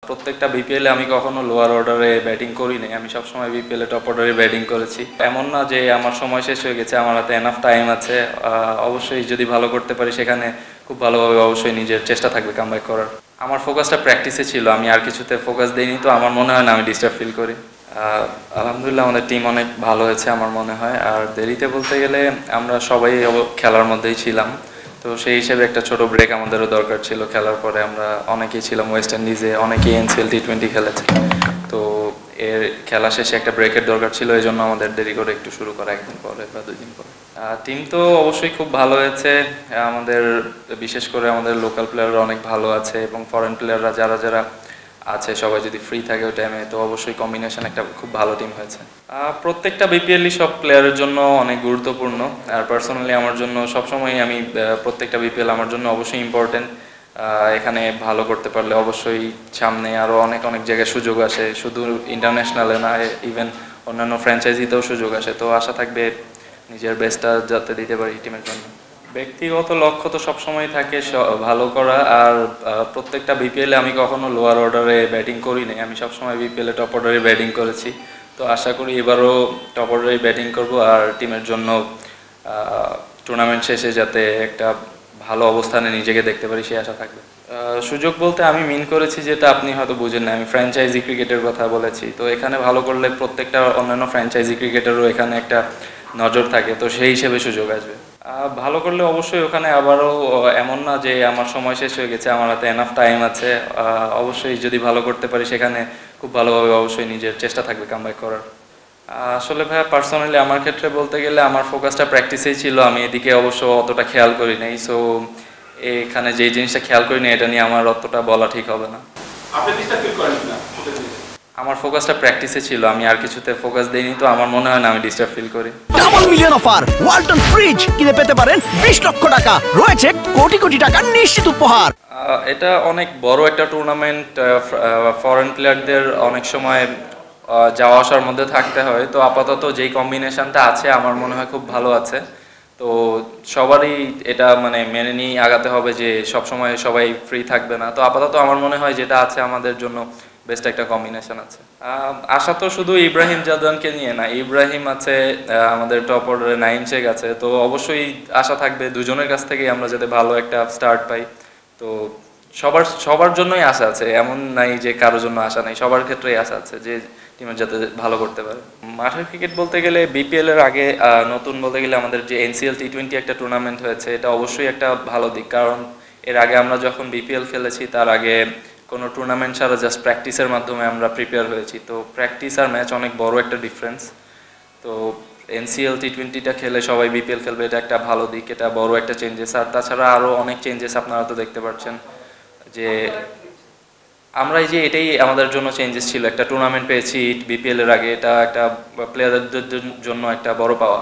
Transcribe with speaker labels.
Speaker 1: প্রত্যেকটা বিপিএলে আমি কখনো লোয়ার অর্ডারে ব্যাটিং করিনি, আমি সবসময় বিপিএলে টপ অর্ডারে ব্যাটিং করেছি। এমন না যে আমার সময় শেষ হয়ে গেছে, আমার হাতে এনাফ টাইম আছে। অবশ্যই যদি ভালো করতে পারি সেখানে খুব ভালোভাবে অবশ্যই নিজের চেষ্টা থাকবে কামব্যাক করার। আমার ফোকাসটা প্র্যাকটিসে ছিল, আমি আর কিছুতে ফোকাস দিইনি, তো আমার মনে হয় না আমি ডিস্টার্ব ফিল করি। আলহামদুলিল্লাহ আমাদের টিম অনেক ভালো হয়েছে আমার মনে হয়। আর দেরিতে বলতে গেলে আমরা সবাই খেলার মধ্যেই ছিলাম, তো সেই হিসেবে একটা ছোট ব্রেক আমাদেরও দরকার ছিল। খেলার পরে আমরা অনেকেই ছিলাম ওয়েস্ট ইন্ডিজে, অনেকেই এনসিএল টি20 খেলেছে, তো এর খেলা শেষে একটা ব্রেকের দরকার ছিল, এই জন্য আমাদের দেরি করে একটু শুরু করা, একদিন পরে বা 2 দিন পরে। টিম তো অবশ্যই খুব ভালো হয়েছে আমাদের, বিশেষ করে আমাদের লোকাল প্লেয়াররা অনেক ভালো আছে এবং ফরেন প্লেয়াররা যারা যারা আছে সবাই যদি ফ্রি থাকে ওই টাইমে, তো অবশ্যই কম্বিনেশন একটা খুব ভালো টিম হয়েছে। প্রত্যেকটা বিপিএলই সব প্লেয়ারের জন্য অনেক গুরুত্বপূর্ণ, আর পার্সোনালি আমার জন্য সবসময় আমি প্রত্যেকটা বিপিএল আমার জন্য অবশ্যই ইম্পর্টেন্ট। এখানে ভালো করতে পারলে অবশ্যই সামনে আরও অনেক অনেক জায়গায় সুযোগ আসে, শুধু ইন্টারন্যাশনালে না, ইভেন অন্যান্য ফ্র্যাঞ্চাইজিতেও সুযোগ আসে। তো আশা থাকবে নিজের বেস্টটা যাতে দিতে পারি টিমের জন্য। ব্যক্তিগত লক্ষ্য তো সবসময় থাকে ভালো করা, আর প্রত্যেকটা বিপিএলে আমি কখনো লোয়ার অর্ডারে ব্যাটিং করিনি, আমি সবসময় বিপিএলে টপ অর্ডারে ব্যাটিং করেছি। তো আশা করি এবারও টপ অর্ডারে ব্যাটিং করব, আর টিমের জন্য টুর্নামেন্ট শেষে যাতে একটা ভালো অবস্থানে নিজেকে দেখতে পারি সেই আশা থাকবে। সুযোগ বলতে আমি মিন করেছি যেটা আপনি হয়তো বুঝেন না, আমি ফ্র্যাঞ্চাইজি ক্রিকেটের কথা বলেছি। তো এখানে ভালো করলে প্রত্যেকটা অন্যান্য ফ্র্যাঞ্চাইজি ক্রিকেটেরও এখানে একটা নজর থাকে, তো সেই হিসেবে সুযোগ আসবে। ভালো করলে অবশ্যই ওখানে আবারও এমন না যে আমার সময় শেষ হয়ে গেছে, আমার হাতে এনাফ টাইম আছে। অবশ্যই যদি ভালো করতে পারি সেখানে খুব ভালোভাবে অবশ্যই নিজের চেষ্টা থাকবে কামব্যাক করার। আসলে ভাইয়া পার্সোনালি আমার ক্ষেত্রে বলতে গেলে আমার ফোকাসটা প্র্যাকটিসেই ছিল, আমি এদিকে অবশ্য অতটা খেয়াল করি নাই। সো এখানে যেই জিনিসটা খেয়াল করি না এটা নিয়ে আমার অতটা বলা ঠিক হবে না। আমার ফোকাসটা প্র্যাকটিসে ছিল, আমি আর কিছুতে ফোকাস দেইনি, তো আমার মনে হয় না আমি ডিস্টার্ব ফিল করি।
Speaker 2: Double million offer, Walton fridge কিনে পেতে পারেন 20 লক্ষ টাকা, রয়েছে কোটি কোটি টাকার নিশ্চিত উপহার।
Speaker 1: এটা অনেক বড় একটা টুর্নামেন্ট, ফরেন প্লেয়ারদের অনেক সময় যাওয়া আসার মধ্যে থাকতে হয়। তো আপাতত যেই কম্বিনেশনটা আছে আমার মনে হয় খুব ভালো আছে, তো সবারই এটা মানে মেনে নিয়ে আগাতে হবে যে সবসময় সবাই ফ্রি থাকবে না। তো আপাতত আমার মনে হয় যেটা আছে আমাদের জন্য বেস্ট একটা কম্বিনেশন আছে। আশা তো শুধু ইব্রাহিম জাদানকে নিয়ে না, ইব্রাহিম আছে, আমাদের টপ অর্ডারে নাইম শেখ আছে, তো অবশ্যই আশা থাকবে দুজনের কাছ থেকেই আমরা যাতে ভালো একটা স্টার্ট পাই। তো সবার জন্যই আশা আছে, এমন নাই যে কারোর জন্য আশা নাই, সবার ক্ষেত্রেই আশা আছে যে টিমের যাতে ভালো করতে পারে। মাঠের ক্রিকেট বলতে গেলে বিপিএল এর আগে নতুন বলতে গেলে আমাদের যে এনসিএল টি20 একটা টুর্নামেন্ট হয়েছে, এটা অবশ্যই একটা ভালো দিক। কারণ এর আগে আমরা যখন বিপিএল খেলেছি তার আগে কোনো টুর্নামেন্ট ছাড়া জাস্ট প্র্যাকটিসের মাধ্যমে আমরা প্রিপেয়ার হয়েছি। তো প্র্যাকটিস আর ম্যাচ অনেক বড় একটা ডিফারেন্স। তো এনসিএল টি20টা খেলে সবাই বিপিএল খেলবে, এটা একটা ভালো দিক, এটা বড় একটা চেঞ্জেস। আর তাছাড়া আরও অনেক চেঞ্জেস আপনারা তো দেখতে পাচ্ছেন যে আমরা এই যে এটাই আমাদের জন্য চেঞ্জেস ছিল, একটা টুর্নামেন্ট পেয়েছি বিপিএল এর আগে, এটা একটা প্লেয়ারদের জন্য একটা বড় পাওয়া।